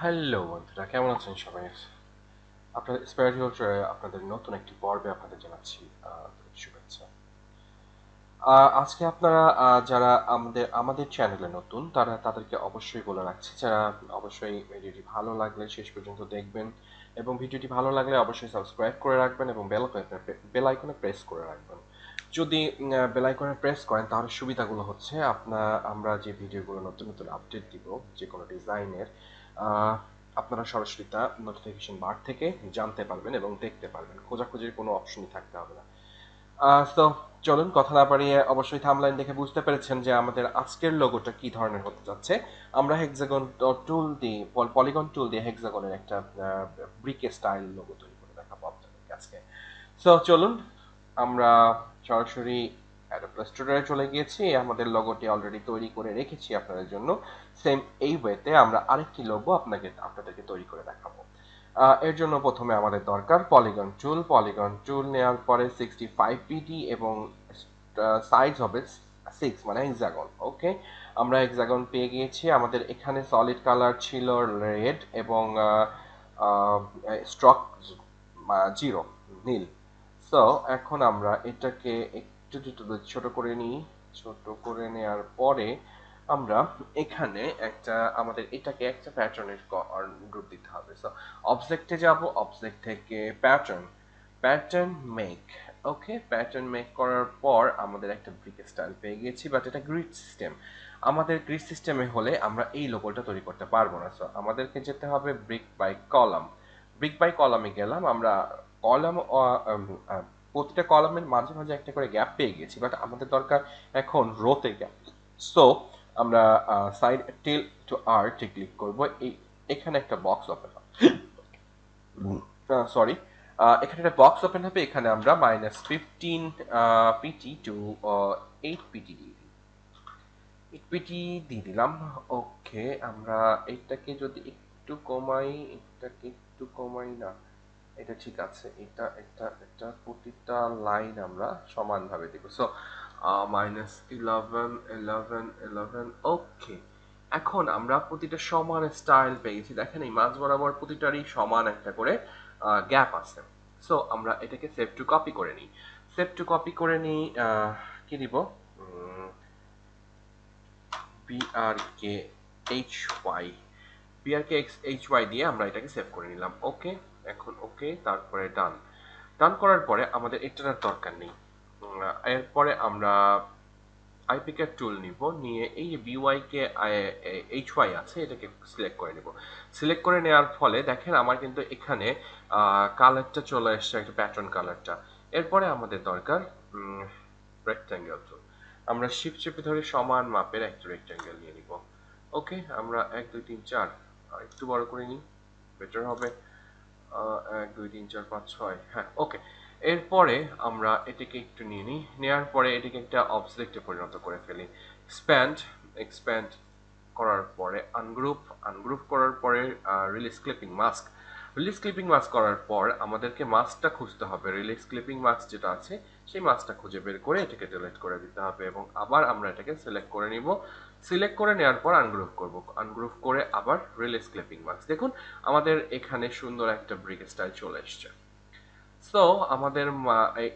Hello বন্ধুরা, কেমন আছেন সবাই? আপনাদের স্পিরিচুয়াল আপনাদের নতুন একটি পর্বে আপনাদের জানাচ্ছি শুভেচ্ছা। আজকে আপনারা যারা আমাদের চ্যানেলে নতুন তাদেরকে অবশ্যই বলে রাখছি, যারা অবশ্যই ভিডিওটি ভালো লাগলে শেষ পর্যন্ত দেখবেন এবং ভিডিওটি ভালো লাগলে অবশ্যই সাবস্ক্রাইব করে রাখবেন এবং বেল আইকনে প্রেস করে রাখবেন। যদি বেল আইকনে প্রেস করেন তাহলে সুবিধাগুলো হচ্ছে আমরা যে ভিডিওগুলো নতুন নতুন আপডেট দিব যে কোনো ডিজাইনের, আপনারা সরাসরি তা নোটিফিকেশন বার থেকে জানতে পারবেন এবং দেখতে পারবেন। খোঁজাখুঁজির কোনো অপশনই থাকতে হবে না। তো চলুন কথা না বাড়িয়ে, অবশ্যই থাম্বনেইল দেখে বুঝতে পেরেছেন যে আমাদের আজকের লোগোটা কি ধরনের হতে যাচ্ছে। আমরা হেক্সাগন টুল দিয়ে পলিগন টুল দিয়ে হেক্সাগনের একটা ব্রিক স্টাইল লোগো তৈরি করে দেখাবো আপনাদেরকে আজকে। সো চলুন আমরা সরাসরি অ্যাডোব স্টুডিওতে চলে গিয়েছি। আমাদের লোগোটি অলরেডি তৈরি করে রেখেছি আপনাদের জন্য। সেম এই ওয়েতে আমরা আরেকটি লোগো আপনাদেরকে তৈরি করে দেখাবো। এর জন্য প্রথমে আমাদের দরকার পলিগন টুল নেওয়ার পরে 65 পিটি এবং সাইজ হবে 6, মানে হেক্সাগন। ওকে, আমরা হেক্সাগন পেয়ে গিয়েছি। আমাদের এখানে সলিড কালার ছিল রেড এবং স্ট্রোক 0 নীল। সো এখন আমরা এটাকে একটু ছোট করে নিই। ছোট করে নেওয়ার পরে আমরা এখানে আমাদের এটাকে একটা প্যাটার্নের গ্রুপ দিতে হবে। সো অবজেক্টে যাব, অবজেক্ট থেকে প্যাটার্ন মেক। ওকে, প্যাটার্ন মেক করার পর আমাদের একটা ব্রিক স্টাইল পেয়ে গেছি, বাট এটা গ্রিড সিস্টেম। আমাদের গ্রিড সিস্টেমে হলে আমরা এই লোগোটা তৈরি করতে পারবো না। সো আমাদেরকে যেতে হবে ব্রিক বাই কলামে গেলাম আমরা। কলাম প্রতিটা কলামের মাঝে মাঝে একটা করে গ্যাপ পেয়ে গেছি, বাট আমাদের দরকার এখন রোতে গ্যাপ। সো আমরা সাইড টিল টু আর্টে ক্লিক করব। এখানে একটা বক্স ওপেন হবে, সরি, এখানে একটা বক্স ওপেন হবে। এখানে আমরা -15 পিটি টু 8 পিটি দিয়ে দিলাম। ওকে, আমরা এটাকে একটু কমাই না, এটা ঠিক আছে। এটা প্রতিটা লাইন আমরা সমানভাবে দিব। সো -11 ওকে। এখন আমরা প্রতিটা সমান স্টাইল পেয়েছি। দেখেন এই মাঝ বরাবর প্রতিটারই সমান একটা করে গ্যাপ আছে। সো আমরা এটাকে সেভ টু কপি করে নিই। কি দিব? বিআরকে এইচ ওয়াই বিআরকে এইচ ওয়াই দিয়ে আমরা এটাকে সেভ করে নিলাম। ওকে, এখন ওকে, তারপরে ডান করার পরে আমাদের এটার আর দরকার নেই। এরপরে আমরা আইপিক্যাট টুল নিব, নিয়ে এই যে বিওয়াই কে এইচ ওয়াই আছে এটাকে সিলেক্ট করে নিব। সিলেক্ট করে নেওয়ার ফলে দেখেন আমার কিন্তু এখানে কালারটা চলে এসছে, একটা প্যাটার্ন কালারটা। এরপরে আমাদের দরকার রেক্ট্যাঙ্গেল টুল। আমরা শিফট চেপে ধরে সমান মাপের একটা রেক্ট্যাঙ্গেল নিয়ে নিব। ওকে, আমরা 1 2 3 4 আর একটু বড় করে নিই, বেটার হবে। 1 2 3 4 5 6, হ্যাঁ ওকে। এরপরে আমরা এটাকে একটু নিয়ে নিই, নেওয়ার পরে এটাকে একটা অবজেক্টে পরিণত করে ফেলি। এক্সপ্যান্ড করার পরে আনগ্রুপ করার পরে রিলিজ ক্লিপিং মাস্ক করার পর আমাদেরকে মাস্কটা খুঁজতে হবে। রিলিজ ক্লিপিং মাস্ক যেটা আছে সেই মাস্কটা খুঁজে বের করে এটাকে ডিলিট করে দিতে হবে এবং আবার আমরা এটাকে সিলেক্ট করে নিব। সিলেক্ট করে নেওয়ার পর আনগ্রুপ করে আবার রিলিজ ক্লিপিং মাস্ক। দেখুন আমাদের এখানে সুন্দর একটা ব্রিক স্টাইল চলে এসছে। সো আমাদের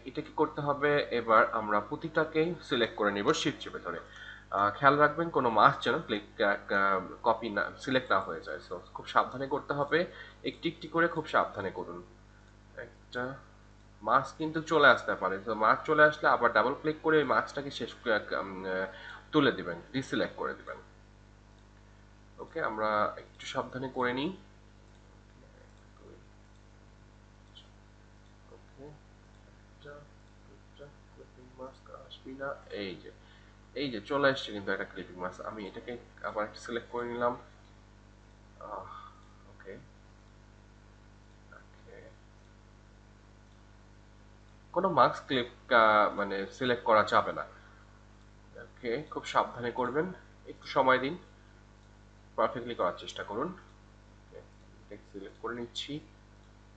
এটা কি করতে হবে, এবার আমরা প্রতিটাকেই সিলেক্ট করে নিব শিফট চেপে ধরে। খেয়াল রাখবেন কোনো মাস্ক যেন কপি না সিলেক্ট না হয়ে যায়। সো খুব সাবধানে করতে হবে, একটি একটি করে খুব সাবধানে করুন। একটা মাস্ক কিন্তু চলে আসতে পারে, তো মাস্ক চলে আসলে আবার ডাবল ক্লিক করে ওই মাস্কটাকে তুলে দিবেন, ডিসিলেক্ট করে দিবেন। ওকে, আমরা একটু সাবধানে করে নিই। ওকে, একটা দুটা ক্লিপিং মাস্ক আসবি না, এই যে চলে আসছে কিন্তু একটা ক্লিপিং মাস্ক। আমি এটাকে আবার একটা সিলেক্ট করে নিলাম। ওকে, কোনো মাস্ক মানে সিলেক্ট করা যাবে না। ওকে, খুব সাবধানে করবেন, একটু সময় দিন, পারফেক্টলি করার চেষ্টা করুন। সিলেক্ট করে নিচ্ছি,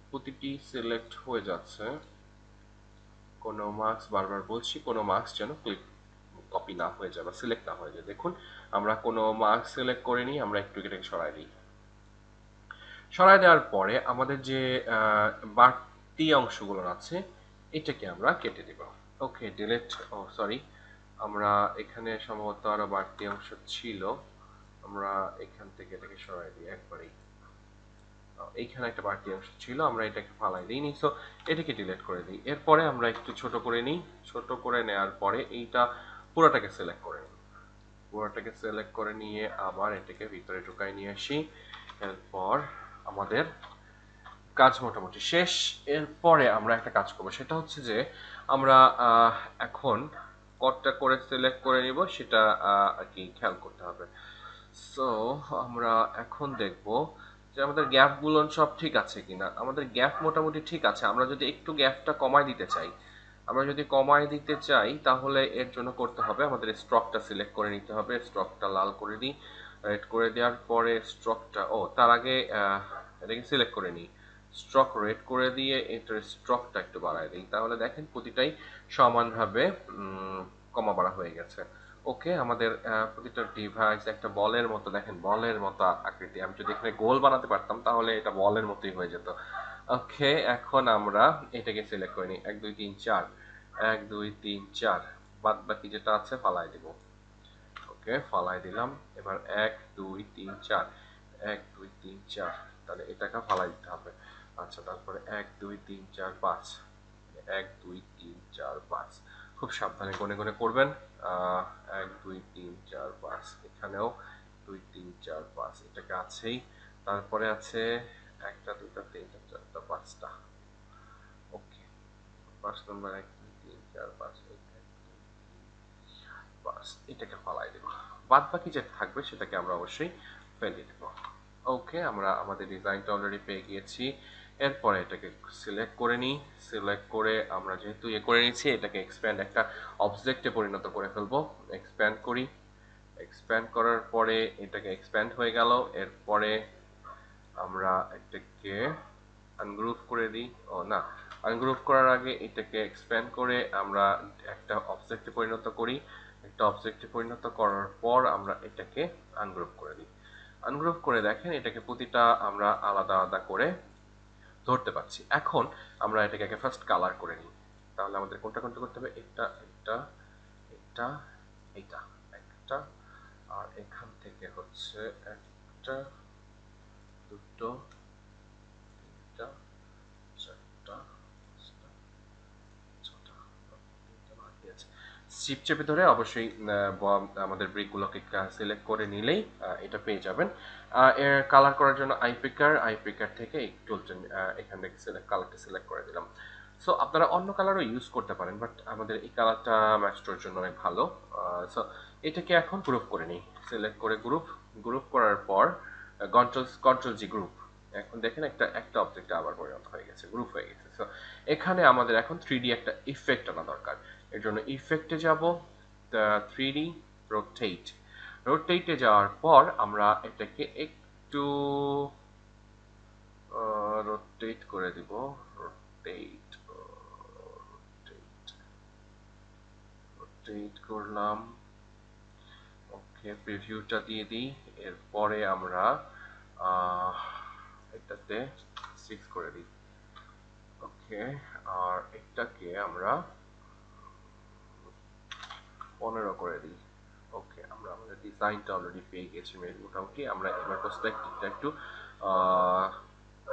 প্রতিটি সিলেক্ট হয়ে যাচ্ছে। কোনো মার্কস, বারবার বলছি কোনো মার্কস যেন কপি না হয়ে যায় বা সিলেক্ট না হয়ে যায়। দেখুন আমরা কোনো মার্কস সিলেক্ট করিনি, আমরা একটু এটাকে সরাই দিই। সরায় দেওয়ার পরে আমাদের যে বাড়তি অংশগুলো আছে এটাকে আমরা কেটে দেব। ওকে, ডিলিট, ও সরি, আমরা এখানে সম্ভবত আরো বাড়তি অংশ ছিল, আমরা এখান থেকে এটাকে সরাই দিই একবারেই। এইখানে একটা বাড়তি অংশ ছিল, আমরা এটাকে ফালাই দিইনি, সো এটাকে ডিলিট করে দিই। এরপরে আমরা একটু ছোট করে নিই, ছোট করে নেওয়ার পরে এইটা পুরোটাকে সিলেক্ট করে নিই, পুরোটাকে সিলেক্ট করে নিয়ে আবার এটাকে ভিতরে ঢুকাই নিয়ে আসি। এরপর আমাদের কাজ মোটামুটি শেষ। এরপরে আমরা একটা কাজ করব, সেটা হচ্ছে যে আমরা এখন কতটা করে সিলেক্ট করে নিব সেটা আর কি খেয়াল করতে হবে। সো আমরা এখন দেখব যে আমাদের গ্যাপগুলো সব ঠিক আছে কিনা। আমাদের গ্যাপ মোটামুটি ঠিক আছে। আমরা যদি একটু গ্যাপটা কমায় দিতে চাই, আমরা যদি কমায় দিতে চাই তাহলে এর জন্য করতে হবে আমাদের স্ট্রোকটা সিলেক্ট করে নিতে হবে। স্ট্রোকটা লাল করে দিই, রেড করে দেওয়ার পরে স্ট্রোকটা, তার আগে এটাকে সিলেক্ট করে নিই, স্ট্রোক রেড করে দিয়ে এটার স্ট্রোকটা একটু বাড়ায় দিই, তাহলে দেখেন প্রতিটাই সমানভাবে কমা বাড়া হয়ে গেছে। ওকে, আমাদের প্রতিটা ডিভাইস একটা বলের মতো, দেখেন বলের মতো আকৃতি। আমি যদি এখানে গোল বানাতে পারতাম তাহলে এটা বলের মতোই হয়ে যেত। ওকে, এখন আমরা এটাকে সিলেক্ট করে নিই, 1 2 3 4, 1 2 3 4, বাদ বাকি যেটা আছে ফালাই দিব। ওকে, ফালাই দিলাম। এবার 1 2 3 4, 1 2 3 4, তাহলে এটাকে ফালাই দিতে হবে। আচ্ছা, তারপরে 1 2 3 4 5, 1 2 3 4 5, খুব সাবধানে গনে গনে করবেন। 1 2 3 4 5, এখানেও 2 3 4 5, এটাকে আছেই। তারপরে আছে একটা দুটা তিনটা চারটা পাঁচটা। ওকে, 5 নম্বর 1 2 3 4 5, বাস এটাকে ফালাই দেব। বাদ বাকি যেটা থাকবে সেটাকে আমরা অবশ্যই ফেলে দেব। ওকে, আমরা আমাদের ডিজাইনটা অলরেডি পেয়ে গিয়েছি। এরপরে এটাকে সিলেক্ট করে নিই, সিলেক্ট করে আমরা যেহেতু করে নিয়েছি এটাকে এক্সপ্যান্ড একটা অবজেক্টে পরিণত করে ফেলবো। এক্সপ্যান্ড করি, এক্সপ্যান্ড করার পরে এটাকে এক্সপ্যান্ড হয়ে গেল। এরপরে আমরা এটাকে আনগ্রুপ করে দিই, না, আনগ্রুপ করার আগে এটাকে এক্সপ্যান্ড করে আমরা একটা অবজেক্টে পরিণত করি। একটা অবজেক্টে পরিণত করার পর আমরা এটাকে আনগ্রুপ করে দিই। আনগ্রুপ করে দেখেন এটাকে প্রতিটা আমরা আলাদা আলাদা করে ধরতে পারছি। এখন আমরা এটাকে ফার্স্ট কালার করে নিই। তাহলে আমাদের কোনটা কোনটা করতে হবে, এটা এটা এটা এটা একটা, আর এখান থেকে হচ্ছে একটা দুটো তিনটা চারটা পাঁচটা ছটা, তিনটা বাকি আছে। শিপ চেপে ধরে অবশ্যই আমাদের ব্রিকগুলোকে সিলেক্ট করে নিলেই এটা পেয়ে যাবেন। এর কালার করার জন্য আই পিকার থেকে এই টুলটা এখান থেকে কালারটা সিলেক্ট করে দিলাম। সো আপনারা অন্য কালারও ইউজ করতে পারেন, বাট আমাদের এই কালারটা ম্যাস্টোর জন্য অনেক ভালো। সো এটাকে এখন গ্রুপ করে নিই, সিলেক্ট করে গ্রুপ, গ্রুপ করার পর কন্ট্রোল জি গ্রুপ। এখন দেখেন একটা একটা অবজেক্ট আবার পরিণত হয়ে গেছে, গ্রুপ হয়ে গেছে। সো এখানে আমাদের এখন 3D একটা ইফেক্ট আনা দরকার। এর জন্য ইফেক্টে যাব, 3D রোটেট, রোটেটে যাওয়ার পর আমরা এটাকে একটু রোটেট করে দিব, রোটেট রোটেট রোটেট করলাম। ওকে, প্রিভিউটা দিয়ে দিই। এরপরে আমরা এটাতে 6 করে দিই। ওকে, আর এটাকে আমরা 15 করে দিই। ওকে, আমরা আমাদের ডিজাইনটা অলরেডি পেয়ে গেছি মোটামুটি। আমরা এবার পার্সপেক্টিভটা একটু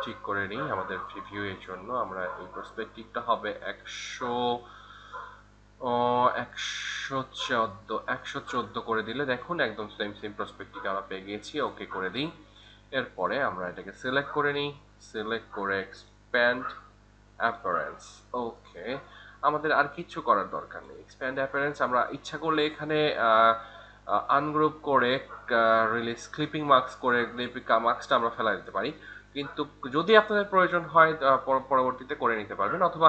ঠিক করে নিই আমাদের প্রিভিউ এর জন্য। আমরা এই পার্সপেক্টিভটা হবে 114 করে দিলে দেখুন একদম সেম সেম পার্সপেক্টিভ আমরা পেয়ে গেছি। ওকে করে দিই। এরপরে আমরা এটাকে সিলেক্ট করে নিই, সিলেক্ট করে এক্সপ্যান্ড অ্যাপারেন্স। ওকে, আমাদের আর কিছু করার দরকার নেই। এক্সপ্যান্ড অ্যাপারেন্স আমরা ইচ্ছা করলে এখানে আনগ্রুপ করে রিলিজ ক্লিপিং মার্কস করে মার্কসটা আমরা ফেলা দিতে পারি, কিন্তু যদি আপনাদের প্রয়োজন হয় পরবর্তীতে করে নিতে পারবেন, অথবা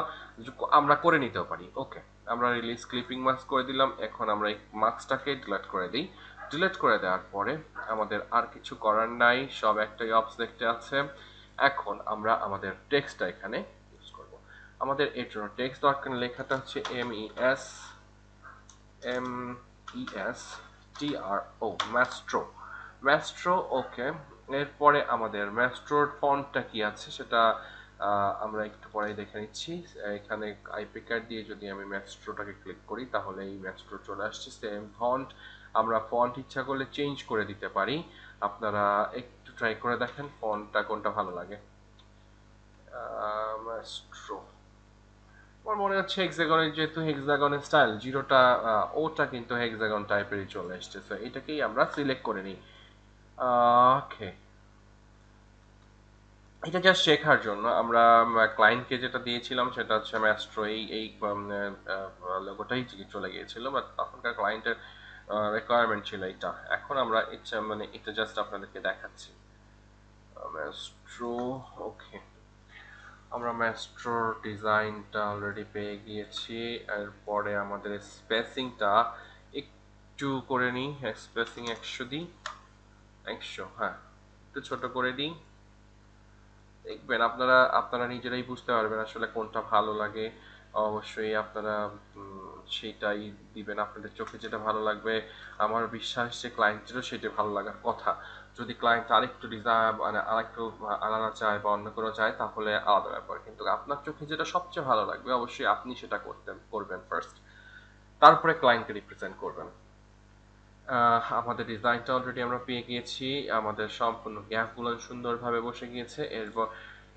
আমরা করে নিতেও পারি। ওকে, আমরা রিলিজ ক্লিপিং মার্কস করে দিলাম। এখন আমরা এই মার্কসটাকে ডিলিট করে দিই। ডিলিট করে দেওয়ার পরে আমাদের আর কিছু করার নাই, সব একটাই অবজেক্টে আছে। এখন আমরা আমাদের টেক্সটটা এখানে ইউজ করব। আমাদের এর জন্য টেক্সট দরকার, লেখাটা হচ্ছে MESTRO, ম্যাস্ট্রো। ওকে, এরপরে আমাদের ম্যাস্ট্রোর ফন্টটা কি আছে সেটা আমরা একটু পরেই দেখে নিচ্ছি। এখানে আইপি কার্ড দিয়ে যদি আমি ম্যাস্ট্রোটাকে ক্লিক করি তাহলে এই ম্যাস্ট্রো চলে আসছে। সেম ফন্ট, আমরা ফন্ট ইচ্ছা করলে চেঞ্জ করে দিতে পারি। আপনারা একটু ট্রাই করে দেখেন ফন্টটা কোনটা ভালো লাগে। ম্যাস্ট্রো আমার মনে হচ্ছে হেক্সাগনের, যেহেতু হেক্সাগনের স্টাইল জিরোটা, ওটা কিন্তু হেক্সাগন টাইপেরই চলে এসছে, সো এটাকেই আমরা সিলেক্ট করে নিই। ওকে, এটা জাস্ট শেখার জন্য। আমরা ক্লায়েন্টকে যেটা দিয়েছিলাম সেটা হচ্ছে ম্যাস্ট্রো, এই লোগোটাই চলে গিয়েছিল, বাট তখনকার ক্লায়েন্টের রিকোয়ারমেন্ট ছিল এটা। এখন আমরা ইচ্ছা মানে এটা জাস্ট আপনাদেরকে দেখাচ্ছি। ম্যাস্ট্রো, ওকে, আমরা ম্যাস্ট্রোর ডিজাইনটা অলরেডি পেয়ে গিয়েছি। এরপরে আমাদের স্পেসিংটা একটু করে নিই। স্পেসিং 100 দিই, 100, হ্যাঁ, একটু ছোট করে দিই। দেখবেন আপনারা আপনারা নিজেরাই বুঝতে পারবেন আসলে কোনটা ভালো লাগে। অবশ্যই আপনারা সেটাই দিবেন, আপনাদের চোখে যেটা ভালো লাগবে। আমার বিশ্বাস যে ক্লায়েন্টেরও সেটা ভালো লাগার কথা। যদি ক্লায়েন্ট আরেকটু ডিজাইন মানে আরেকটু আলাদা চায় বা অন্য কোনো চায় তাহলে আলাদা ব্যাপার, কিন্তু আপনার চোখে যেটা সবচেয়ে ভালো লাগবে অবশ্যই আপনি সেটা করবেন ফার্স্ট, তারপরে ক্লায়েন্টকে রিপ্রেজেন্ট করবেন। আমাদের ডিজাইনটা অলরেডি আমরা পেয়ে গিয়েছি, আমাদের সম্পূর্ণ গ্যাপগুলো সুন্দরভাবে বসে গিয়েছে। এরপর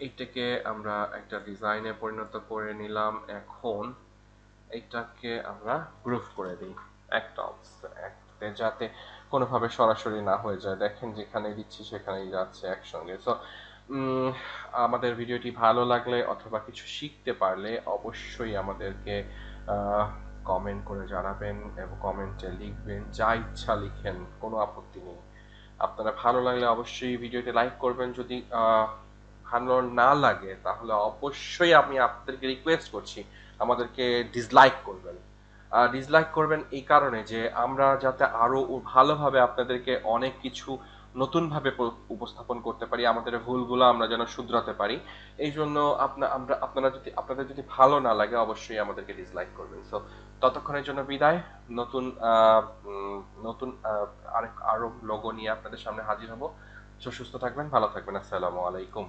এইটাকে আমরা একটা ডিজাইনে পরিণত করে নিলাম। এখন এইটাকে আমরা গ্রুপ করে দিই একটা একটাতে, যাতে কোনোভাবে সরাসরি না হয়ে যায়। দেখেন যেখানে দিচ্ছি সেখানেই যাচ্ছে একসঙ্গে। সো আমাদের ভিডিওটি ভালো লাগলে অথবা কিছু শিখতে পারলে অবশ্যই আমাদেরকে কমেন্ট করে জানাবেন এবং কমেন্টে লিখবেন, যা ইচ্ছা লিখেন, কোনো আপত্তি নেই। আপনারা ভালো লাগলে অবশ্যই ভিডিওটি লাইক করবেন। যদি ভালো না লাগে তাহলে অবশ্যই আমি আপনাদেরকে রিকোয়েস্ট করছি আমাদেরকে ডিসলাইক করবেন। ডিসলাইক করবেন এই কারণে যে আমরা যাতে আরো ভালোভাবে আপনাদেরকে অনেক কিছু নতুনভাবে উপস্থাপন করতে পারি, আমাদের ভুলগুলো আমরা যেন শুধরাতে পারি। এই জন্য আপনাদের যদি ভালো না লাগে অবশ্যই আমাদেরকে ডিসলাইক করবেন। সো ততক্ষণের জন্য বিদায়। নতুন নতুন আরো লোগো নিয়ে আপনাদের সামনে হাজির হব। সুস্থ থাকবেন, ভালো থাকবেন। আসসালামু আলাইকুম।